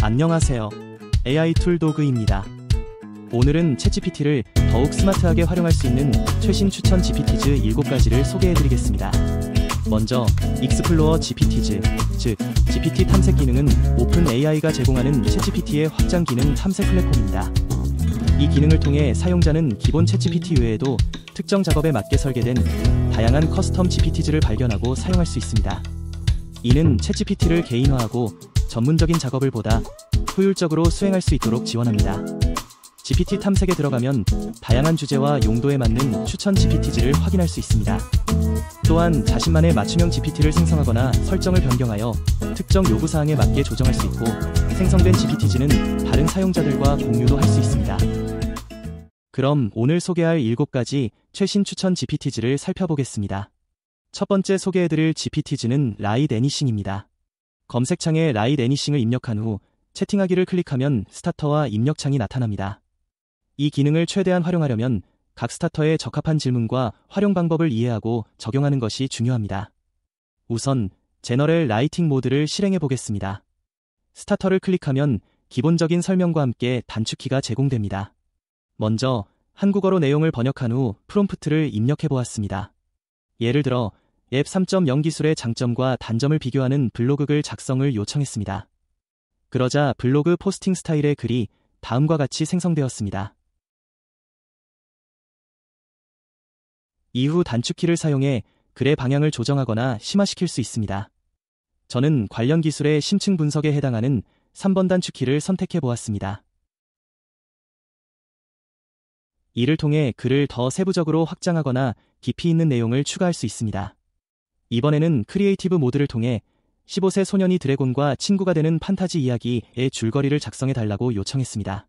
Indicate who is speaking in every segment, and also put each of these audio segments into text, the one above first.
Speaker 1: 안녕하세요. AI 툴 도그입니다. 오늘은 챗GPT를 더욱 스마트하게 활용할 수 있는 최신 추천 GPT즈 7가지를 소개해드리겠습니다. 먼저 익스플로어 GPT즈, 즉 GPT 탐색 기능은 오픈 AI가 제공하는 챗GPT의 확장 기능 탐색 플랫폼입니다. 이 기능을 통해 사용자는 기본 챗GPT 외에도 특정 작업에 맞게 설계된 다양한 커스텀 GPT즈를 발견하고 사용할 수 있습니다. 이는 챗GPT를 개인화하고 전문적인 작업을 보다 효율적으로 수행할 수 있도록 지원합니다. GPT 탐색에 들어가면 다양한 주제와 용도에 맞는 추천 GPT즈를 확인할 수 있습니다. 또한 자신만의 맞춤형 GPT를 생성하거나 설정을 변경하여 특정 요구사항에 맞게 조정할 수 있고, 생성된 GPT즈는 다른 사용자들과 공유도 할 수 있습니다. 그럼 오늘 소개할 7가지 최신 추천 GPT즈를 살펴보겠습니다. 첫 번째 소개해드릴 GPT즈는 라이트 애니싱입니다. 검색창에 라이트 애니싱을 입력한 후 채팅하기를 클릭하면 스타터와 입력창이 나타납니다. 이 기능을 최대한 활용하려면 각 스타터에 적합한 질문과 활용 방법을 이해하고 적용하는 것이 중요합니다. 우선 제너럴 라이팅 모드를 실행해 보겠습니다. 스타터를 클릭하면 기본적인 설명과 함께 단축키가 제공됩니다. 먼저 한국어로 내용을 번역한 후 프롬프트를 입력해 보았습니다. 예를 들어 앱 3.0 기술의 장점과 단점을 비교하는 블로그 글 작성을 요청했습니다. 그러자 블로그 포스팅 스타일의 글이 다음과 같이 생성되었습니다. 이후 단축키를 사용해 글의 방향을 조정하거나 심화시킬 수 있습니다. 저는 관련 기술의 심층 분석에 해당하는 3번 단축키를 선택해 보았습니다. 이를 통해 글을 더 세부적으로 확장하거나 깊이 있는 내용을 추가할 수 있습니다. 이번에는 크리에이티브 모드를 통해 15세 소년이 드래곤과 친구가 되는 판타지 이야기의 줄거리를 작성해달라고 요청했습니다.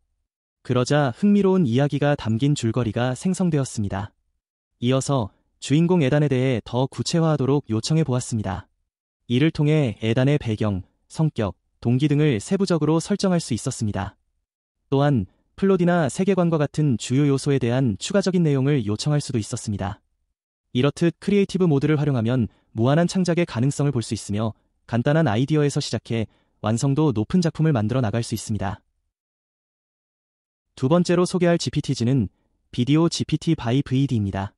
Speaker 1: 그러자 흥미로운 이야기가 담긴 줄거리가 생성되었습니다. 이어서 주인공 에단에 대해 더 구체화하도록 요청해 보았습니다. 이를 통해 에단의 배경, 성격, 동기 등을 세부적으로 설정할 수 있었습니다. 또한 플롯이나 세계관과 같은 주요 요소에 대한 추가적인 내용을 요청할 수도 있었습니다. 이렇듯 크리에이티브 모드를 활용하면 무한한 창작의 가능성을 볼 수 있으며 간단한 아이디어에서 시작해 완성도 높은 작품을 만들어 나갈 수 있습니다. 두 번째로 소개할 GPT즈는 비디오 GPT by VD입니다.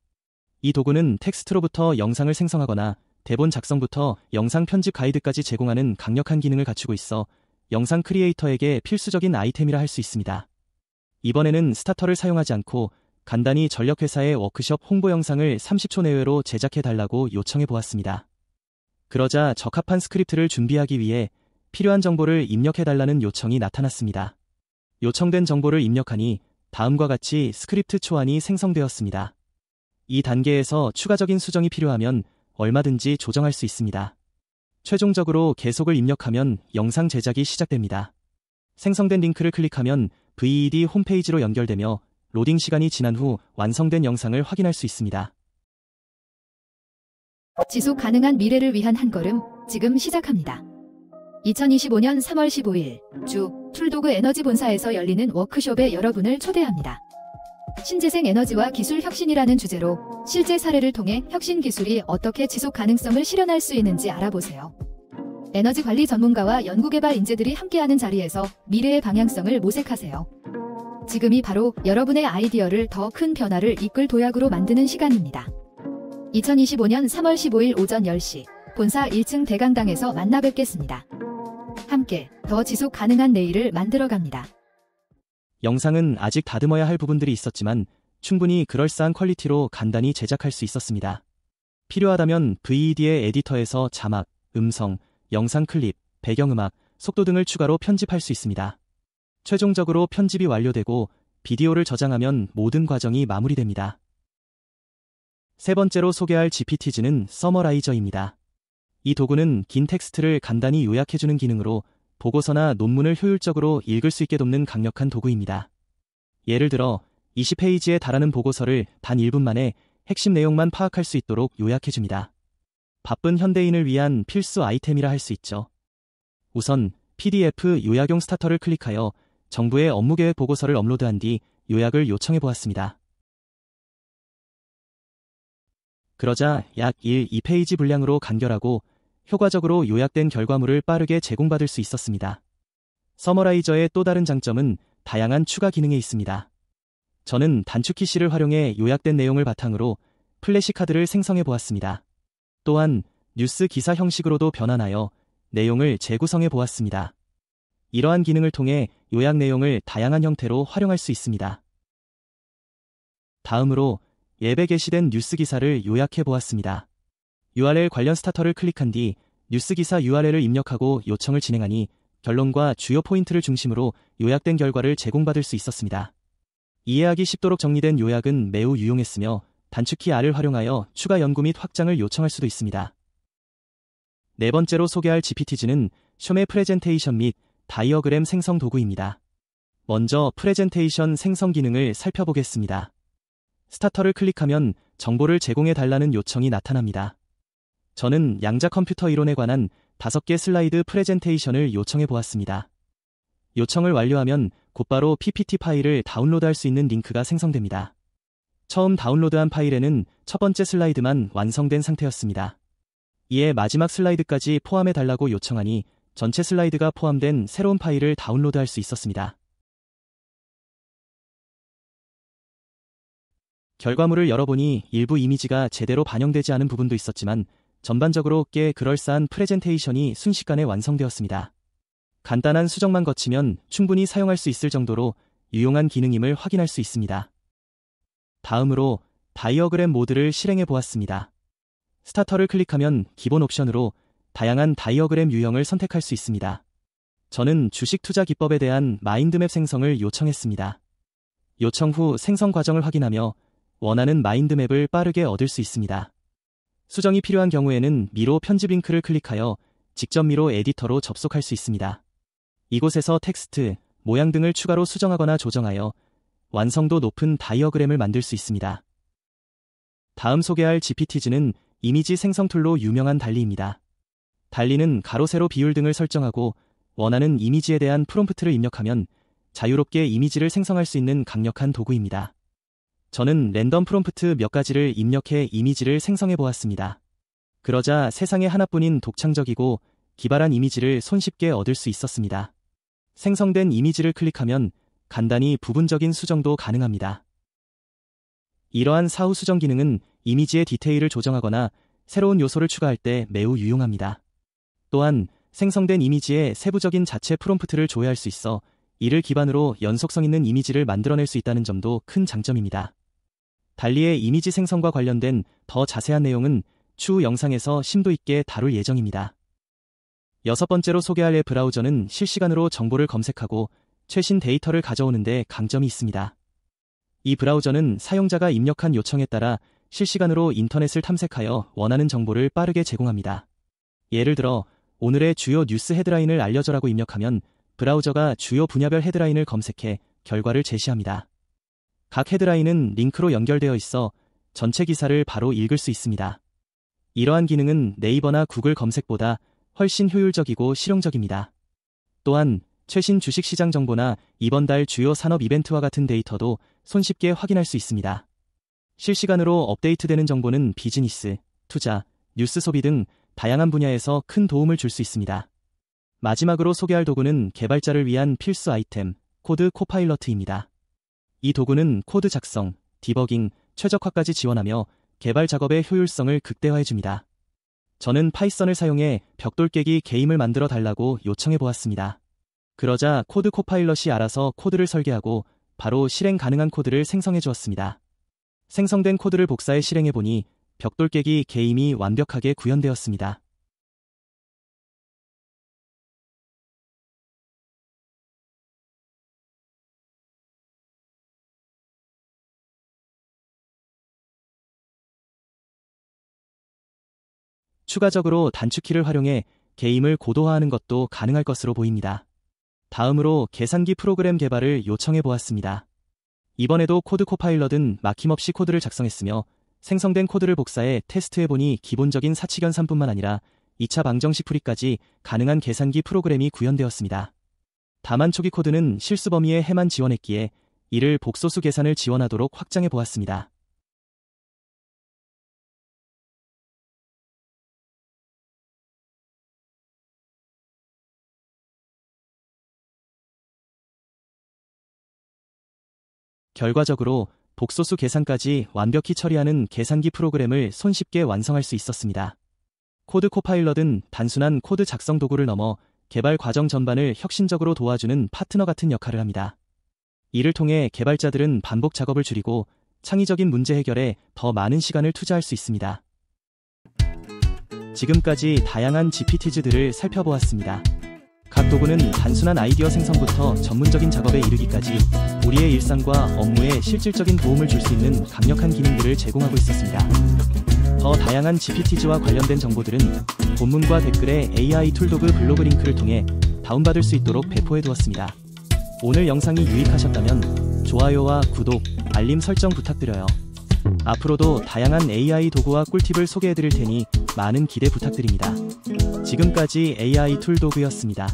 Speaker 1: 이 도구는 텍스트로부터 영상을 생성하거나 대본 작성부터 영상 편집 가이드까지 제공하는 강력한 기능을 갖추고 있어 영상 크리에이터에게 필수적인 아이템이라 할 수 있습니다. 이번에는 스타터를 사용하지 않고 간단히 전력회사의 워크숍 홍보 영상을 30초 내외로 제작해달라고 요청해 보았습니다. 그러자 적합한 스크립트를 준비하기 위해 필요한 정보를 입력해달라는 요청이 나타났습니다. 요청된 정보를 입력하니 다음과 같이 스크립트 초안이 생성되었습니다. 이 단계에서 추가적인 수정이 필요하면 얼마든지 조정할 수 있습니다. 최종적으로 계속을 입력하면 영상 제작이 시작됩니다. 생성된 링크를 클릭하면 VED 홈페이지로 연결되며 로딩 시간이 지난 후 완성된 영상을 확인할 수 있습니다.
Speaker 2: 지속 가능한 미래를 위한 한 걸음, 지금 시작합니다. 2025년 3월 15일 주 툴도그 에너지 본사에서 열리는 워크숍에 여러분을 초대합니다. 신재생 에너지와 기술 혁신이라는 주제로 실제 사례를 통해 혁신 기술이 어떻게 지속 가능성을 실현할 수 있는지 알아보세요. 에너지 관리 전문가와 연구개발 인재들이 함께하는 자리에서 미래의 방향성을 모색하세요. 지금이 바로 여러분의 아이디어를 더 큰 변화를 이끌 도약으로 만드는 시간입니다. 2025년 3월 15일 오전 10시 본사 1층 대강당에서 만나 뵙겠습니다. 함께 더 지속 가능한 내일을 만들어갑니다.
Speaker 1: 영상은 아직 다듬어야 할 부분들이 있었지만 충분히 그럴싸한 퀄리티로 간단히 제작할 수 있었습니다. 필요하다면 VED의 에디터에서 자막, 음성, 영상 클립, 배경음악, 속도 등을 추가로 편집할 수 있습니다. 최종적으로 편집이 완료되고 비디오를 저장하면 모든 과정이 마무리됩니다. 세 번째로 소개할 GPT즈는 서머라이저입니다. 이 도구는 긴 텍스트를 간단히 요약해주는 기능으로 보고서나 논문을 효율적으로 읽을 수 있게 돕는 강력한 도구입니다. 예를 들어 20페이지에 달하는 보고서를 단 1분 만에 핵심 내용만 파악할 수 있도록 요약해줍니다. 바쁜 현대인을 위한 필수 아이템이라 할 수 있죠. 우선 PDF 요약용 스타터를 클릭하여 정부의 업무계획 보고서를 업로드한 뒤 요약을 요청해 보았습니다. 그러자 약 2페이지 분량으로 간결하고 효과적으로 요약된 결과물을 빠르게 제공받을 수 있었습니다. 서머라이저의 또 다른 장점은 다양한 추가 기능에 있습니다. 저는 단축키 C를 활용해 요약된 내용을 바탕으로 플래시카드를 생성해 보았습니다. 또한 뉴스 기사 형식으로도 변환하여 내용을 재구성해 보았습니다. 이러한 기능을 통해 요약 내용을 다양한 형태로 활용할 수 있습니다. 다음으로 앱에 게시된 뉴스 기사를 요약해 보았습니다. URL 관련 스타터를 클릭한 뒤 뉴스 기사 URL을 입력하고 요청을 진행하니 결론과 주요 포인트를 중심으로 요약된 결과를 제공받을 수 있었습니다. 이해하기 쉽도록 정리된 요약은 매우 유용했으며 단축키 R을 활용하여 추가 연구 및 확장을 요청할 수도 있습니다. 네 번째로 소개할 GPT즈는 숑의 프레젠테이션 및 다이어그램 생성 도구입니다. 먼저 프레젠테이션 생성 기능을 살펴보겠습니다. 스타터를 클릭하면 정보를 제공해 달라는 요청이 나타납니다. 저는 양자 컴퓨터 이론에 관한 5개 슬라이드 프레젠테이션을 요청해 보았습니다. 요청을 완료하면 곧바로 PPT 파일을 다운로드할 수 있는 링크가 생성됩니다. 처음 다운로드한 파일에는 첫 번째 슬라이드만 완성된 상태였습니다. 이에 마지막 슬라이드까지 포함해 달라고 요청하니 전체 슬라이드가 포함된 새로운 파일을 다운로드할 수 있었습니다. 결과물을 열어보니 일부 이미지가 제대로 반영되지 않은 부분도 있었지만 전반적으로 꽤 그럴싸한 프레젠테이션이 순식간에 완성되었습니다. 간단한 수정만 거치면 충분히 사용할 수 있을 정도로 유용한 기능임을 확인할 수 있습니다. 다음으로 다이어그램 모드를 실행해 보았습니다. 스타터를 클릭하면 기본 옵션으로 다양한 다이어그램 유형을 선택할 수 있습니다. 저는 주식 투자 기법에 대한 마인드맵 생성을 요청했습니다. 요청 후 생성 과정을 확인하며 원하는 마인드맵을 빠르게 얻을 수 있습니다. 수정이 필요한 경우에는 미로 편집 링크를 클릭하여 직접 미로 에디터로 접속할 수 있습니다. 이곳에서 텍스트, 모양 등을 추가로 수정하거나 조정하여 완성도 높은 다이어그램을 만들 수 있습니다. 다음 소개할 GPT즈는 이미지 생성 툴로 유명한 달리입니다. 달리는 가로 세로 비율 등을 설정하고 원하는 이미지에 대한 프롬프트를 입력하면 자유롭게 이미지를 생성할 수 있는 강력한 도구입니다. 저는 랜덤 프롬프트 몇 가지를 입력해 이미지를 생성해 보았습니다. 그러자 세상에 하나뿐인 독창적이고 기발한 이미지를 손쉽게 얻을 수 있었습니다. 생성된 이미지를 클릭하면 간단히 부분적인 수정도 가능합니다. 이러한 사후 수정 기능은 이미지의 디테일을 조정하거나 새로운 요소를 추가할 때 매우 유용합니다. 또한 생성된 이미지에 세부적인 자체 프롬프트를 조회할 수 있어 이를 기반으로 연속성 있는 이미지를 만들어낼 수 있다는 점도 큰 장점입니다. 달리의 이미지 생성과 관련된 더 자세한 내용은 추후 영상에서 심도 있게 다룰 예정입니다. 여섯 번째로 소개할 앱 브라우저는 실시간으로 정보를 검색하고 최신 데이터를 가져오는 데 강점이 있습니다. 이 브라우저는 사용자가 입력한 요청에 따라 실시간으로 인터넷을 탐색하여 원하는 정보를 빠르게 제공합니다. 예를 들어 오늘의 주요 뉴스 헤드라인을 알려줘라고 입력하면 브라우저가 주요 분야별 헤드라인을 검색해 결과를 제시합니다. 각 헤드라인은 링크로 연결되어 있어 전체 기사를 바로 읽을 수 있습니다. 이러한 기능은 네이버나 구글 검색보다 훨씬 효율적이고 실용적입니다. 또한 최신 주식시장 정보나 이번 달 주요 산업 이벤트와 같은 데이터도 손쉽게 확인할 수 있습니다. 실시간으로 업데이트되는 정보는 비즈니스, 투자, 뉴스 소비 등 다양한 분야에서 큰 도움을 줄 수 있습니다. 마지막으로 소개할 도구는 개발자를 위한 필수 아이템, 코드 코파일러트입니다. 이 도구는 코드 작성, 디버깅, 최적화까지 지원하며 개발 작업의 효율성을 극대화해줍니다. 저는 파이썬을 사용해 벽돌 깨기 게임을 만들어 달라고 요청해 보았습니다. 그러자 코드 코파일럿이 알아서 코드를 설계하고 바로 실행 가능한 코드를 생성해 주었습니다. 생성된 코드를 복사해 실행해 보니 벽돌 깨기 게임이 완벽하게 구현되었습니다. 추가적으로 단축키를 활용해 게임을 고도화하는 것도 가능할 것으로 보입니다. 다음으로 계산기 프로그램 개발을 요청해 보았습니다. 이번에도 코드 코파일럿은 막힘없이 코드를 작성했으며 생성된 코드를 복사해 테스트해보니 기본적인 사칙 연산뿐만 아니라 2차 방정식 풀이까지 가능한 계산기 프로그램이 구현되었습니다. 다만 초기 코드는 실수 범위의 해만 지원했기에 이를 복소수 계산을 지원하도록 확장해 보았습니다. 결과적으로 복소수 계산까지 완벽히 처리하는 계산기 프로그램을 손쉽게 완성할 수 있었습니다. 코드 코파일럿은 단순한 코드 작성 도구를 넘어 개발 과정 전반을 혁신적으로 도와주는 파트너 같은 역할을 합니다. 이를 통해 개발자들은 반복 작업을 줄이고 창의적인 문제 해결에 더 많은 시간을 투자할 수 있습니다. 지금까지 다양한 GPT즈들을 살펴보았습니다. 각 도구는 단순한 아이디어 생성부터 전문적인 작업에 이르기까지 우리의 일상과 업무에 실질적인 도움을 줄 수 있는 강력한 기능들을 제공하고 있었습니다. 더 다양한 GPT즈와 관련된 정보들은 본문과 댓글에 AI 툴도그 블로그 링크를 통해 다운받을 수 있도록 배포해 두었습니다. 오늘 영상이 유익하셨다면 좋아요와 구독, 알림 설정 부탁드려요. 앞으로도 다양한 AI 도구와 꿀팁을 소개해 드릴 테니 많은 기대 부탁드립니다. 지금까지 AI 툴도그였습니다.